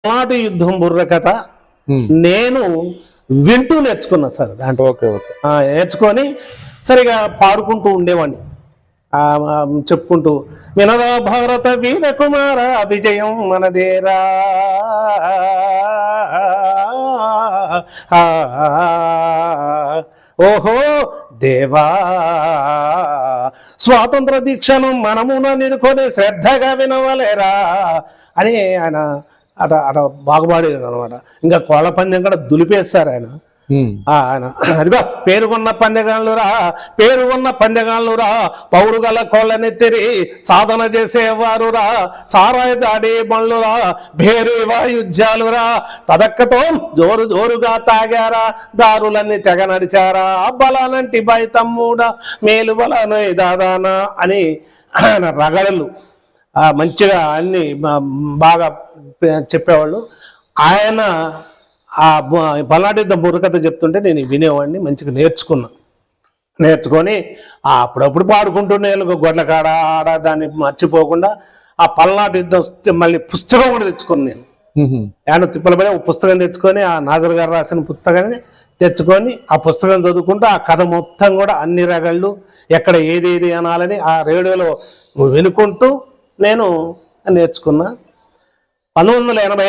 పల్నాటి యుద్ధం బుర్ర కథ నేను వింటూ నేర్చుకున్నా సార్ దాంట్లో. నేర్చుకొని సరిగా పాడుకుంటూ ఉండేవాడిని, చెప్పుకుంటూ వినరా భారత వీర కుమార విజయం మనదేరా, ఓహో దేవా స్వాతంత్ర దీక్షను మనమున నిలుకొని శ్రద్ధగా వినవలేరా అని ఆయన అట అట బాగుపాడేది అనమాట. ఇంకా కోళ్ళ పందెం కూడా దులిపేస్తారు ఆయన. అదిగో పేరుకున్న పందెగాళ్ళురా పౌరుగల కోళ్ళనెత్తిరి సాధన చేసేవారురా, సారాయి దాడి బండ్లురా, భేరు వాయుధ్యాలురా, తదక్కతో జోరు జోరుగా తాగారా, దారులన్నీ తెగ నడిచారా, బలానంటి బై తమ్ముడా మేలు బలాను దాదానా అని ఆయన రగడలు మంచిగా అన్ని బాగా చెప్పేవాళ్ళు. ఆయన ఆ పల్నాటి యుద్ధం బుర్రకథ చెప్తుంటే నేను వినేవాడిని, మంచిగా నేర్చుకొని అప్పుడప్పుడు పాడుకుంటూనే గొడ్ల కాడ ఆడ దాన్ని మర్చిపోకుండా ఆ పల్నాటి యుద్ధం మళ్ళీ పుస్తకం కూడా తెచ్చుకొని నేను ఆయన తిప్పలపడి ఒక పుస్తకం తెచ్చుకొని ఆ నాజర్ గారు రాసిన పుస్తకాన్ని తెచ్చుకొని ఆ పుస్తకం చదువుకుంటూ ఆ కథ మొత్తం కూడా అన్ని రగళ్ళు ఎక్కడ ఏదేది అనాలని ఆ రేడియోలో వినుకుంటూ నేను నేర్చుకున్నా. 1980